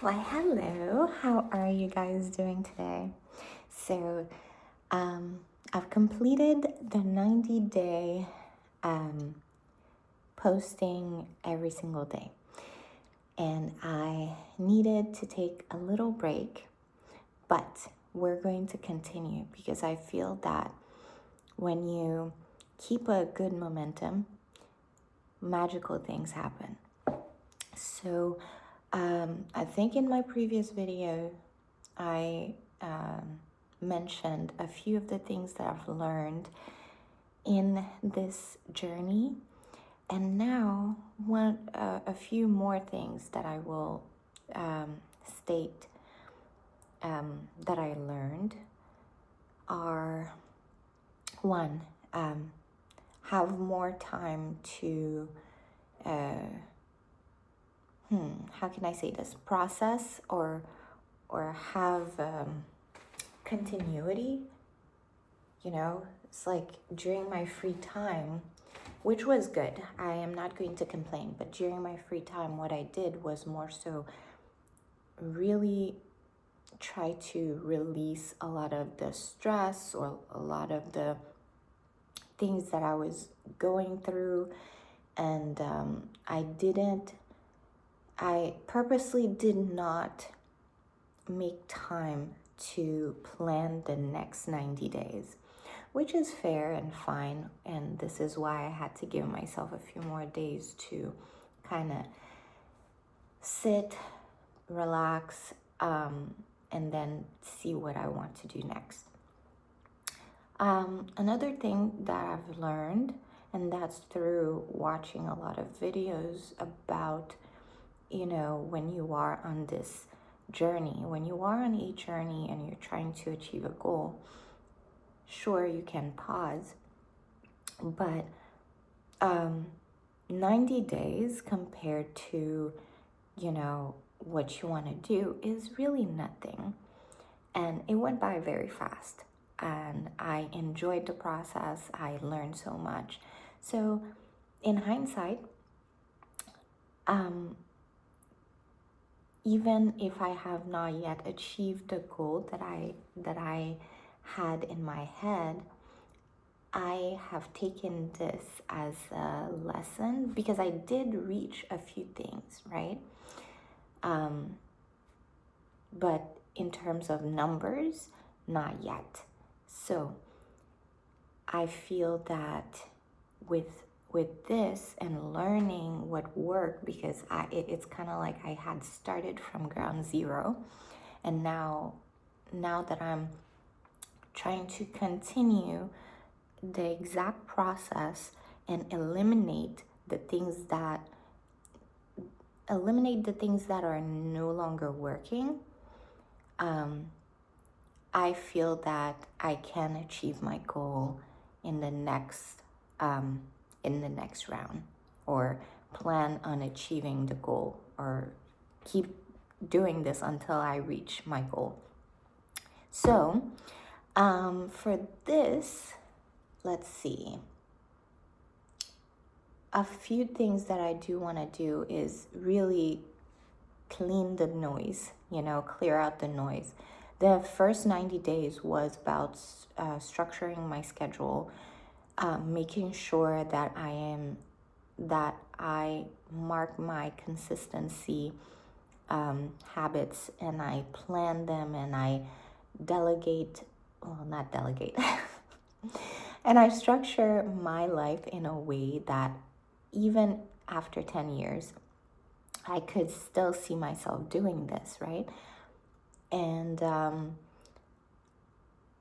Why, hello. How are you guys doing today? So, I've completed the 90-day posting every single day, and I needed to take a little break, but we're going to continue because I feel that when you keep a good momentum, magical things happen. So, I think in my previous video, I mentioned a few of the things that I've learned in this journey, and now a few more things that I will state that I learned are one, have more time to how can I say this, process or have continuity. It's like during my free time, which was good, I am not going to complain, but during my free time what I did was more so really try to release a lot of the stress or a lot of the things that I was going through. And I purposely did not make time to plan the next 90 days, which is fair and fine. And this is why I had to give myself a few more days to kind of sit, relax, and then see what I want to do next. Another thing that I've learned, and that's through watching a lot of videos about, when you are on this journey, when you are on a journey and you're trying to achieve a goal, sure, you can pause, but 90 days compared to, what you want to do is really nothing. And it went by very fast. And I enjoyed the process. I learned so much. So, in hindsight, even if I have not yet achieved the goal that I had in my head, I have taken this as a lesson because I did reach a few things, right? But in terms of numbers, not yet. So I feel that with this and learning what worked, because it's kind of like I had started from ground zero, and now that I'm trying to continue the exact process and eliminate the things that are no longer working, I feel that I can achieve my goal in the next round, or plan on achieving the goal, or keep doing this until I reach my goal. So for this, let's see. A few things that I do want to do is really clean the noise, clear out the noise. The first 90 days was about structuring my schedule, making sure that I mark my consistency habits, and I plan them, and I not delegate, and I structure my life in a way that even after 10 years, I could still see myself doing this, right? And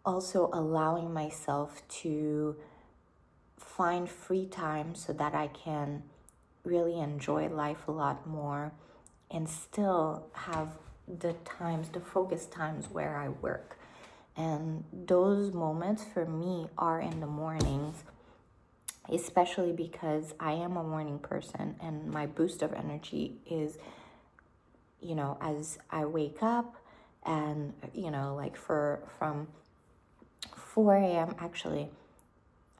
also allowing myself to find free time so that I can really enjoy life a lot more, and still have the focus times where I work. And those moments for me are in the mornings, especially because I am a morning person, and my boost of energy is, as I wake up, and, like from 4 a.m. actually,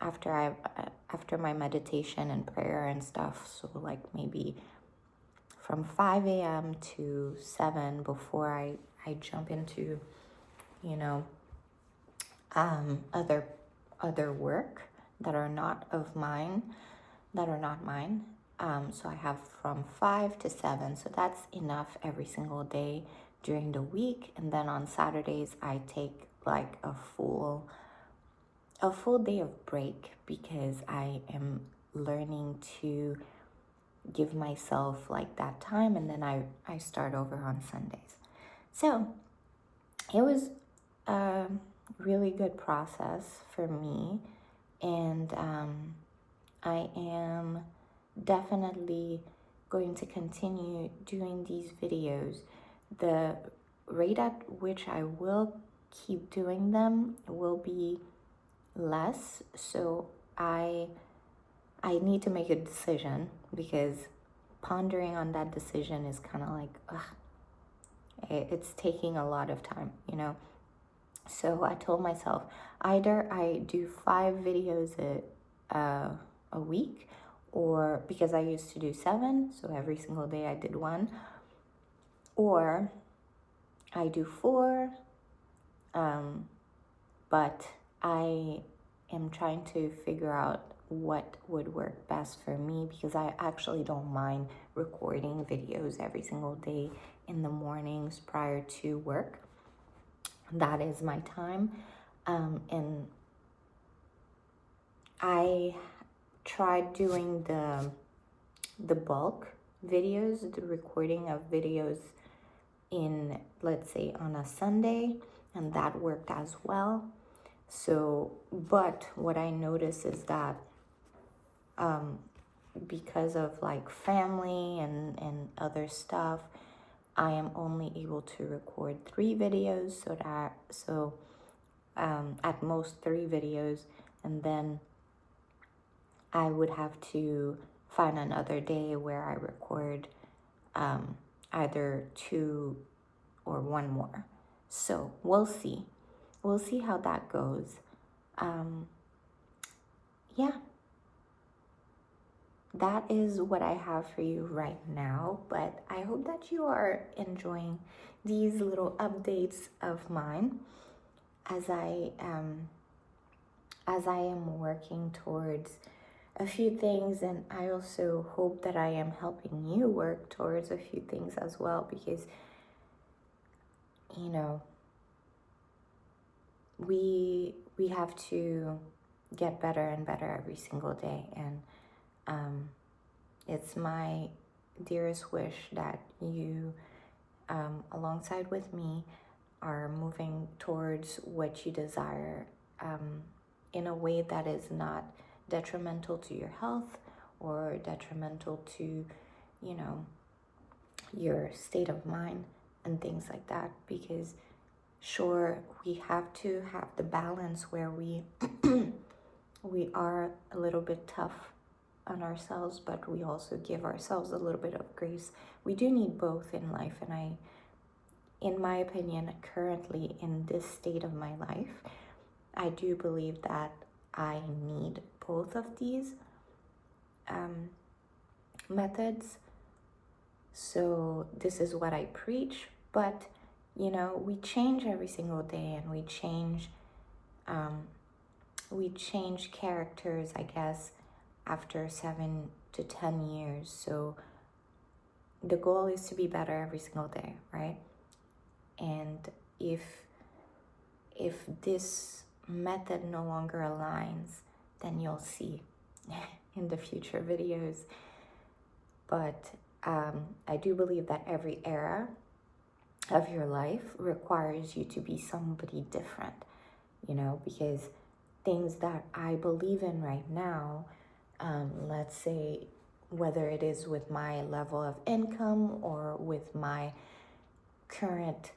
after my meditation and prayer and stuff, so like maybe from 5 a.m. to 7 before I jump into, you know, other work that are not mine. So I have from 5 to 7. So that's enough every single day during the week. And then on Saturdays, I take like a full day of break because I am learning to give myself like that time, and then I start over on Sundays. So it was a really good process for me, and I am definitely going to continue doing these videos. The rate at which I will keep doing them will be less, so I need to make a decision, because pondering on that decision is kind of like, it's taking a lot of time, you know. So I told myself, either I do 5 videos a week, or because I used to do 7, so every single day I did 1, or I do 4, but I am trying to figure out what would work best for me, because I actually don't mind recording videos every single day in the mornings prior to work. That is my time. And I tried doing the bulk videos, the recording of videos in, let's say, on a Sunday, and that worked as well. So, but what I noticed is that because of like family and other stuff, I am only able to record 3 videos, so at most 3 videos, and then I would have to find another day where I record either 2 or 1 more. So we'll see how that goes. Yeah, that is what I have for you right now, but I hope that you are enjoying these little updates of mine as I am working towards a few things, and I also hope that I am helping you work towards a few things as well, because, you know, we have to get better and better every single day, and it's my dearest wish that you, alongside with me, are moving towards what you desire in a way that is not detrimental to your health or detrimental to, you know, your state of mind and things like that. Because sure, we have to have the balance where we we are a little bit tough on ourselves, but we also give ourselves a little bit of grace. We do need both in life, and in my opinion, currently in this state of my life, I do believe that I need both of these methods. So this is what I preach, but you know, we change every single day, and we change characters, I guess, after 7 to 10 years. So the goal is to be better every single day, right? And if this method no longer aligns, then you'll see in the future videos. But I do believe that every era of your life requires you to be somebody different, you know, because things that I believe in right now, let's say, whether it is with my level of income or with my current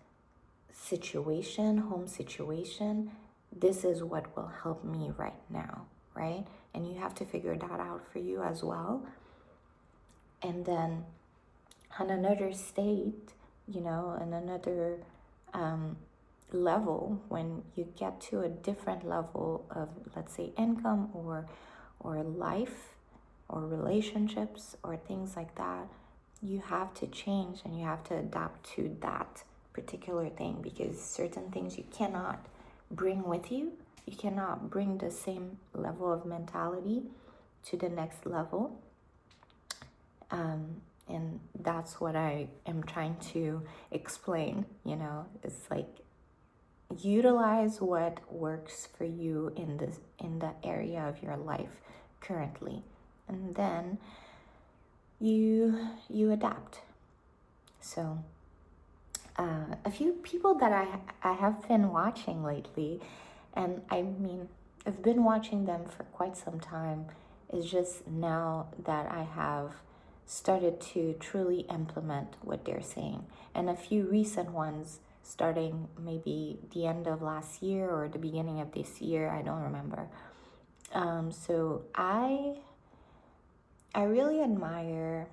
situation, home situation, this is what will help me right now, right? And you have to figure that out for you as well. And then on another state, you know, on another level, when you get to a different level of, let's say, income or life or relationships or things like that, you have to change and you have to adapt to that particular thing, because certain things you cannot bring with you. You cannot bring the same level of mentality to the next level. And that's what I am trying to explain. It's like, utilize what works for you in the area of your life currently, and then you adapt. So a few people that I have been watching lately, and I mean, I've been watching them for quite some time. It's just now that I have started to truly implement what they're saying. And a few recent ones, starting maybe the end of last year or the beginning of this year, I don't remember. So I really admire,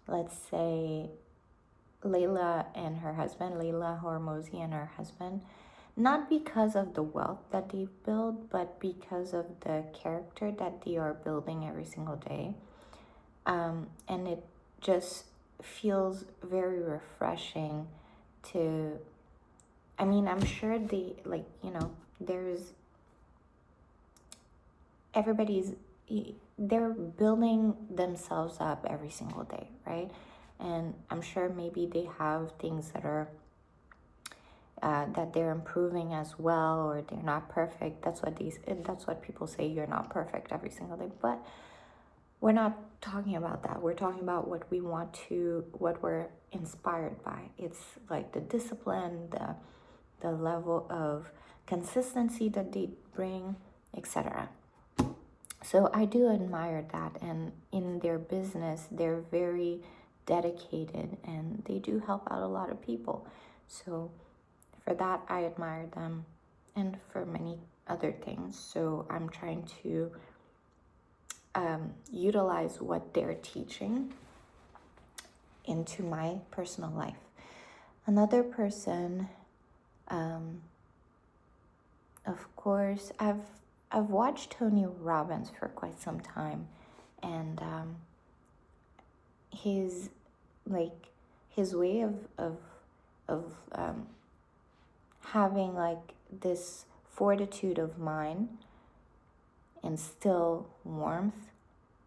let's say, Leila Hormozi and her husband, not because of the wealth that they build, but because of the character that they are building every single day. And it just feels very refreshing to, I mean, I'm sure they're building themselves up every single day, right? And I'm sure maybe they have things that are that they're improving as well, or they're not perfect. That's what people say. You're not perfect every single day, but we're not talking about that. We're talking about what we're inspired by. It's like the discipline, the level of consistency that they bring, etc. So I do admire that, and in their business, they're very dedicated and they do help out a lot of people. So for that, I admire them, and for many other things. So I'm trying to utilize what they're teaching into my personal life. Another person, of course, I've watched Tony Robbins for quite some time, and his way of having like this fortitude of mind and still warmth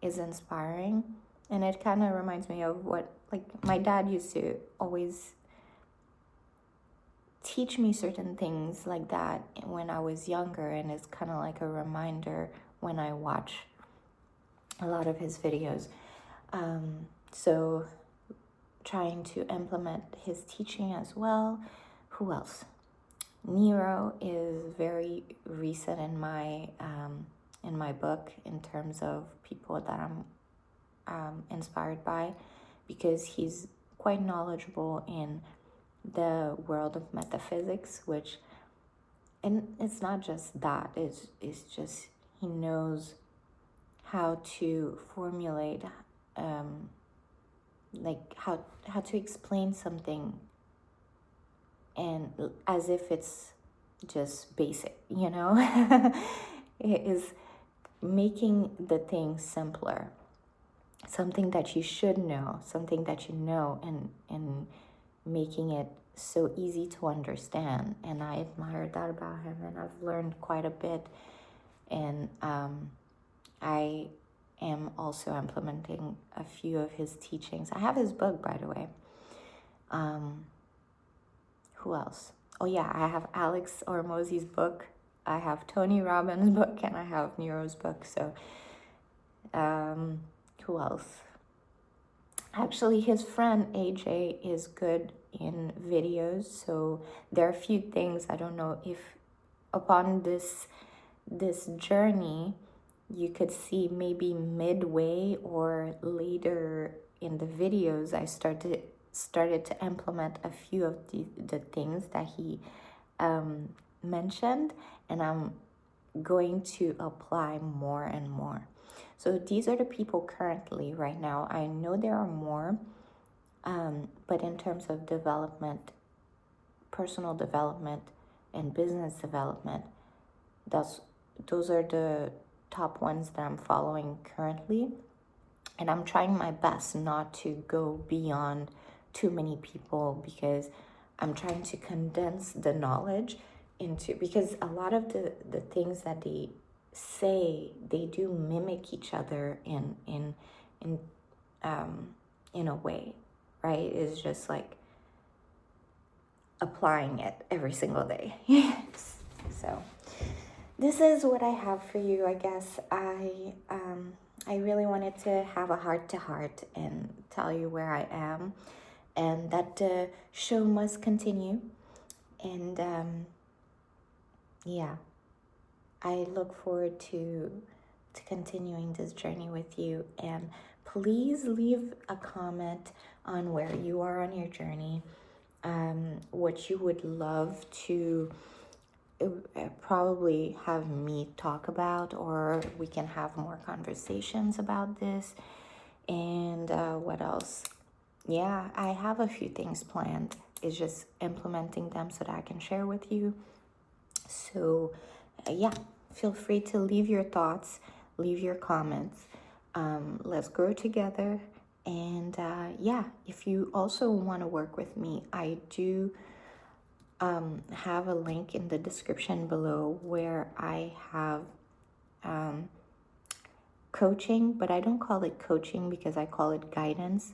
is inspiring. And it kind of reminds me of what my dad used to always teach me certain things like that when I was younger, and it's kind of like a reminder when I watch a lot of his videos. So trying to implement his teaching as well. Who else? Nero is very recent in my book in terms of people that I'm inspired by, because he's quite knowledgeable in the world of metaphysics, and it's not just that, it's just he knows how to formulate how to explain something, and as if it's just basic, It is making the thing simpler, something that you should know, something that you know, and making it so easy to understand. And I admire that about him, and I've learned quite a bit. And I am also implementing a few of his teachings. I have his book, by the way. Who else? Oh yeah, I have Alex Hormozi's book, I have Tony Robbins' book, and I have Nero's book. So who else? Actually, his friend AJ is good in videos, so there are a few things. I don't know if upon this journey you could see maybe midway or later in the videos, I started to implement a few of the things that he mentioned, and I'm going to apply more and more. So these are the people currently right now. I know there are more, but in terms of development, personal development and business development, those are the top ones that I'm following currently. And I'm trying my best not to go beyond too many people, because I'm trying to condense the knowledge into, because a lot of the things that they say, they do mimic each other in in a way, right? It's just like applying it every single day. Yes. So this is what I have for you. I guess I really wanted to have a heart to heart and tell you where I am, and that the show must continue. And yeah, I look forward to continuing this journey with you. And please leave a comment on where you are on your journey, what you would love to probably have me talk about, or we can have more conversations about this. And what else? Yeah, I have a few things planned. It's just implementing them so that I can share with you. So yeah, feel free to leave your thoughts, leave your comments. Let's grow together. And yeah, if you also want to work with me, I do have a link in the description below where I have coaching, but I don't call it coaching because I call it guidance.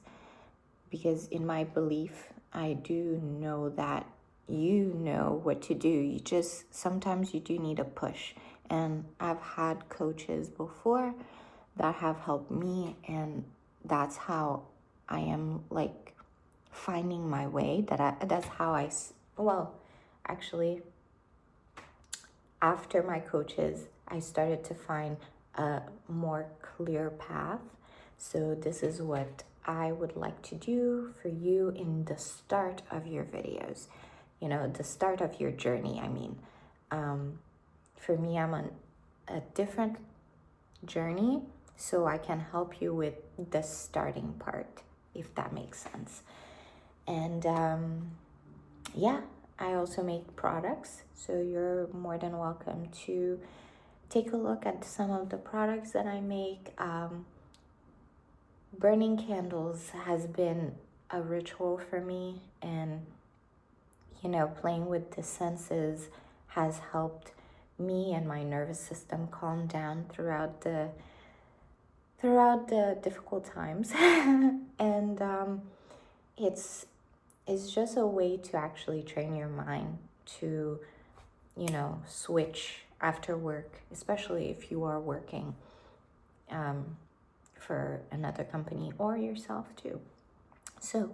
Because in my belief, I do know that you know what to do. You just, sometimes you do need a push. And I've had coaches before that have helped me, and that's how I am like finding my way. That's how well, actually, after my coaches, I started to find a more clear path. So this is what I would like to do for you in the start of your videos, the start of your journey. I mean, for me, I'm on a different journey, so I can help you with the starting part, if that makes sense. And yeah, I also make products, so you're more than welcome to take a look at some of the products that I make. Burning candles has been a ritual for me, and playing with the senses has helped me and my nervous system calm down throughout the difficult times. And it's just a way to actually train your mind to switch after work, especially if you are working for another company or yourself too. So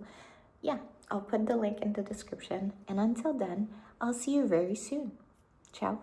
yeah, I'll put the link in the description, and until then, I'll see you very soon. Ciao.